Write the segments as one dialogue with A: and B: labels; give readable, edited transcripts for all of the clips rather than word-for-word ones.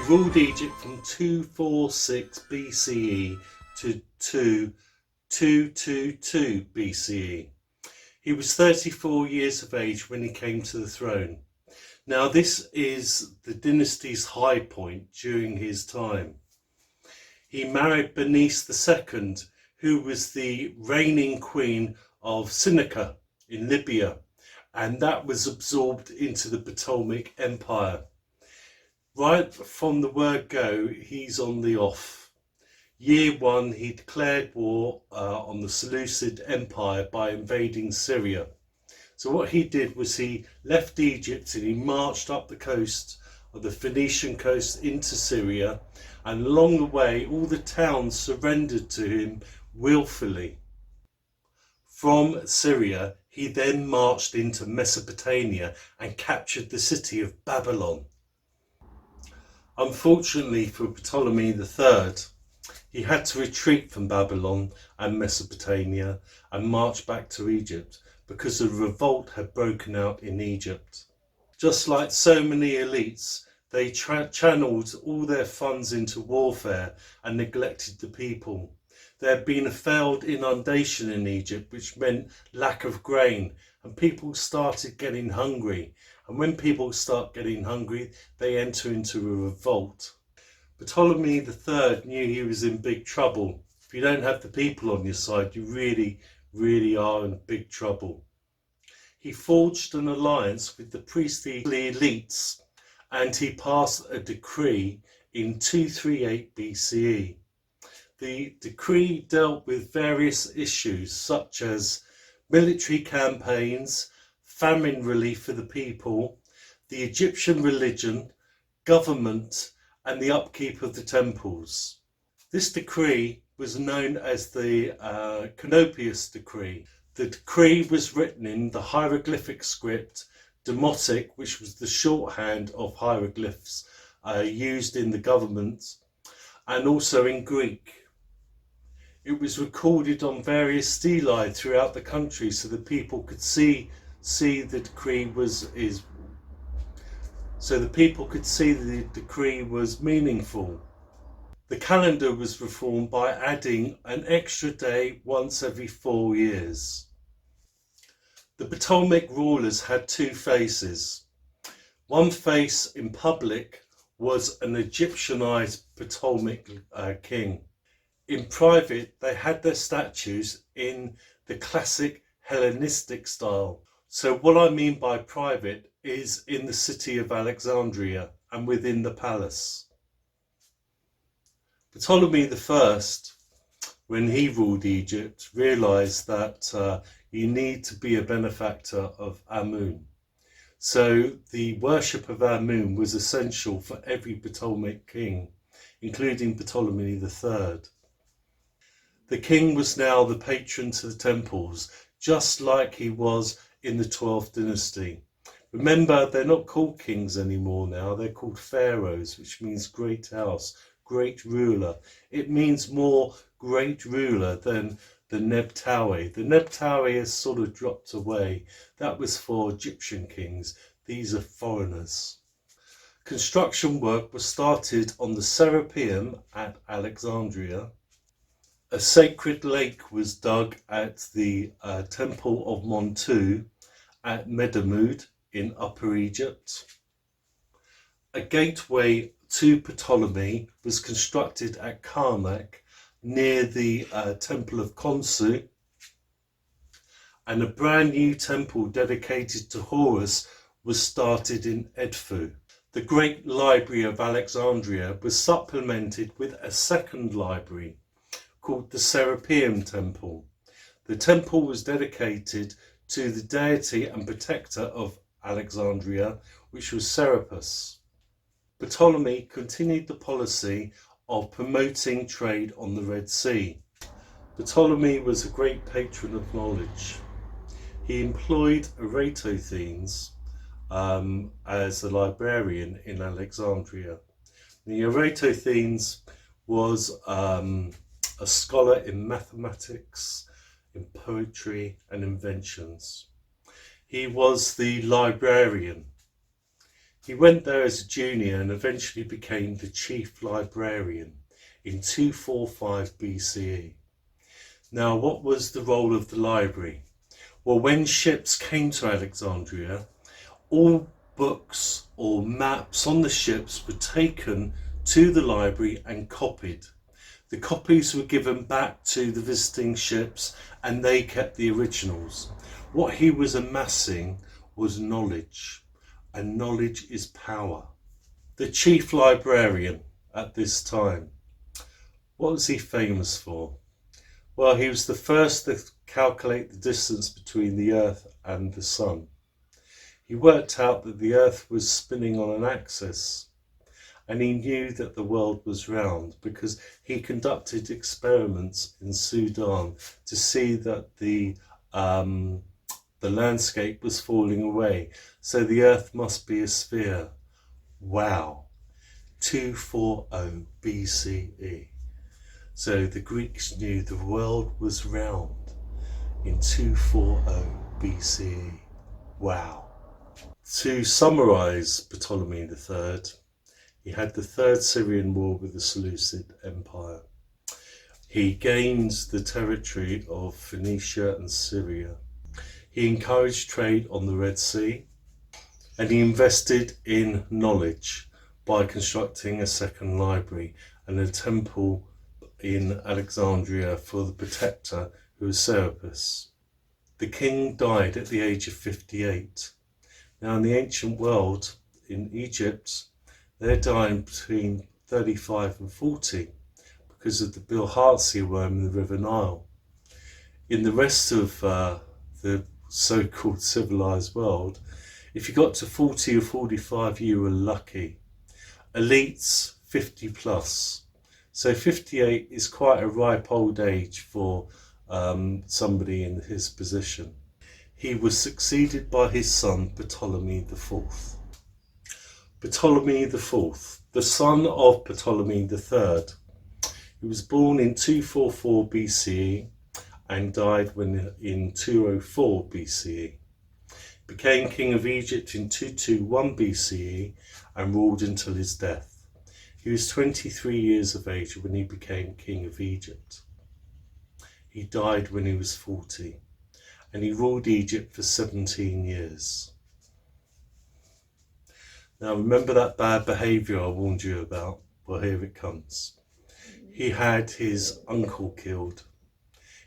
A: ruled Egypt from 246 BCE to 222 BCE. He was 34 years of age when he came to the throne. Now this is the dynasty's high point during his time. He married Bernice II, who was the reigning queen of Sinica in Libya, and that was absorbed into the Ptolemaic Empire. Right from the word go, he's on the off. Year one, he declared war on the Seleucid Empire by invading Syria. So what he did was he left Egypt and he marched up the coast of the Phoenician coast into Syria, and along the way all the towns surrendered to him willfully. From Syria he then marched into Mesopotamia and captured the city of Babylon. Unfortunately for Ptolemy III, he had to retreat from Babylon and Mesopotamia and march back to Egypt because a revolt had broken out in Egypt. Just like so many elites, they channeled all their funds into warfare and neglected the people. There had been a failed inundation in Egypt, which meant lack of grain, and people started getting hungry. And when people start getting hungry, they enter into a revolt. Ptolemy III knew he was in big trouble. If you don't have the people on your side, you really are in big trouble. He forged an alliance with the priestly elites, and he passed a decree in 238 BCE. The decree dealt with various issues such as military campaigns, famine relief for the people, the Egyptian religion, government, and the upkeep of the temples. This decree was known as the Canopius Decree. The decree was written in the hieroglyphic script Demotic, which was the shorthand of hieroglyphs used in the government, and also in Greek. It was recorded on various stelae throughout the country so that people could see the decree was meaningful. The calendar was reformed by adding an extra day once every 4 years. The Ptolemaic rulers had two faces. One face in public was an Egyptianized Ptolemaic king. In private, they had their statues in the classic Hellenistic style. So what I mean by private is in the city of Alexandria and within the palace. Ptolemy I, when he ruled Egypt, realized that you need to be a benefactor of Amun. So the worship of Amun was essential for every Ptolemaic king, including Ptolemy III. The king was now the patron to the temples, just like he was in the 12th dynasty. Remember, they're not called kings anymore now, they're called pharaohs, which means great house, great ruler. It means more great ruler than the Nebtawi. The Nebtawi has sort of dropped away. That was for Egyptian kings. These are foreigners. Construction work was started on the Serapeum at Alexandria. A sacred lake was dug at the Temple of Montu at Medamud in Upper Egypt. A gateway to Ptolemy was constructed at Karnak near the Temple of Khonsu, and a brand new temple dedicated to Horus was started in Edfu. The great Library of Alexandria was supplemented with a second library called the Serapeum Temple. The temple was dedicated to the deity and protector of Alexandria, which was Serapis. Ptolemy continued the policy of promoting trade on the Red Sea. Ptolemy was a great patron of knowledge. He employed Eratosthenes as a librarian in Alexandria. The Eratosthenes was a scholar in mathematics, in poetry and inventions. He was the librarian. He went there as a junior and eventually became the chief librarian in 245 BCE. Now, what was the role of the library? Well, when ships came to Alexandria, all books or maps on the ships were taken to the library and copied. The copies were given back to the visiting ships and they kept the originals. What he was amassing was knowledge, and knowledge is power. The chief librarian at this time, what was he famous for? Well, he was the first to calculate the distance between the Earth and the Sun. He worked out that the Earth was spinning on an axis, and he knew that the world was round because he conducted experiments in Sudan to see that the landscape was falling away. So the Earth must be a sphere. Wow. 240 BCE. So the Greeks knew the world was round in 240 BCE. Wow. To summarise Ptolemy III, he had the Third Syrian War with the Seleucid Empire. He gained the territory of Phoenicia and Syria. He encouraged trade on the Red Sea, and he invested in knowledge by constructing a second library and a temple in Alexandria for the protector, who was Serapis. The king died at the age of 58. Now, in the ancient world, in Egypt, they're dying between 35 and 40 because of the bilharzia worm in the River Nile. In the rest of the so-called civilized world, if you got to 40 or 45, you were lucky. Elites, 50 plus. So 58 is quite a ripe old age for somebody in his position. He was succeeded by his son Ptolemy IV. Ptolemy IV, the son of Ptolemy III. He was born in 244 BCE and died in 204 BCE. Became king of Egypt in 221 BCE and ruled until his death. He was 23 years of age when he became king of Egypt. He died when he was 40, and he ruled Egypt for 17 years. Now, remember that bad behaviour I warned you about? Well, here it comes. He had his uncle killed.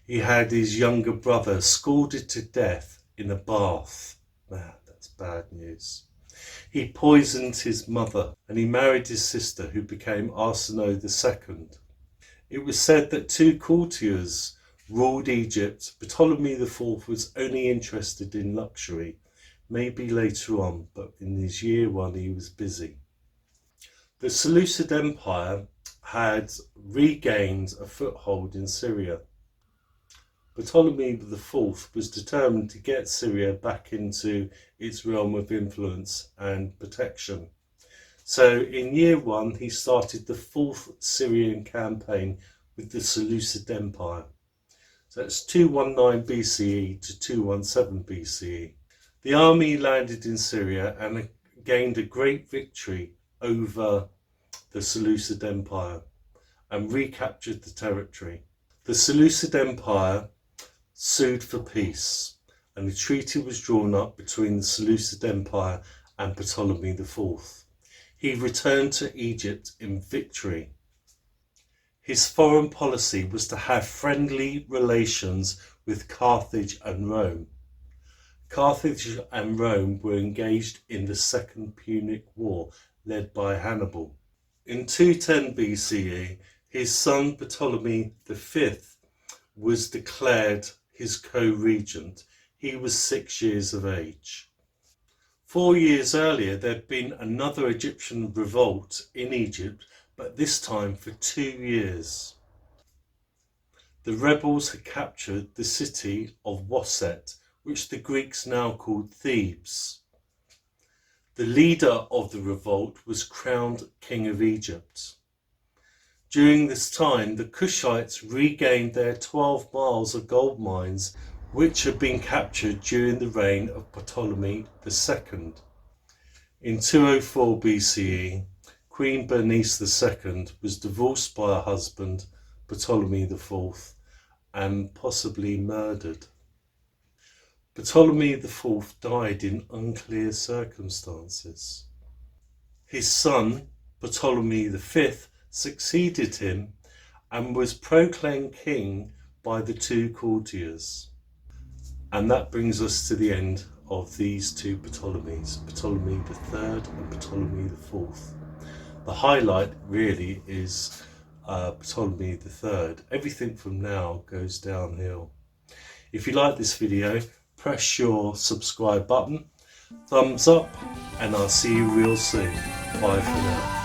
A: He had his younger brother scalded to death in a bath. Man, that's bad news. He poisoned his mother, and he married his sister, who became Arsinoe II. It was said that two courtiers ruled Egypt. Ptolemy IV was only interested in luxury, maybe later on, but in his year one he was busy. The Seleucid Empire had regained a foothold in Syria. Ptolemy IV was determined to get Syria back into its realm of influence and protection. So in year one, he started the fourth Syrian campaign with the Seleucid Empire. So that's 219 BCE to 217 BCE. The army landed in Syria and gained a great victory over the Seleucid Empire and recaptured the territory. The Seleucid Empire sued for peace, and a treaty was drawn up between the Seleucid Empire and Ptolemy IV. He returned to Egypt in victory. His foreign policy was to have friendly relations with Carthage and Rome. Carthage and Rome were engaged in the Second Punic War, led by Hannibal. In 210 BCE, his son Ptolemy V was declared his co-regent. He was 6 years of age. 4 years earlier, there had been another Egyptian revolt in Egypt, but this time for 2 years. The rebels had captured the city of Waset, which the Greeks now called Thebes. The leader of the revolt was crowned king of Egypt. During this time, the Kushites regained their 12 miles of gold mines, which had been captured during the reign of Ptolemy II. In 204 BCE, Queen Bernice II was divorced by her husband, Ptolemy IV, and possibly murdered. Ptolemy IV died in unclear circumstances. His son, Ptolemy V, succeeded him and was proclaimed king by the two courtiers. And that brings us to the end of these two Ptolemies, Ptolemy III and Ptolemy IV. The highlight really is Ptolemy III. Everything from now goes downhill. If you like this video, press your subscribe button, thumbs up, and I'll see you real soon. Bye for now.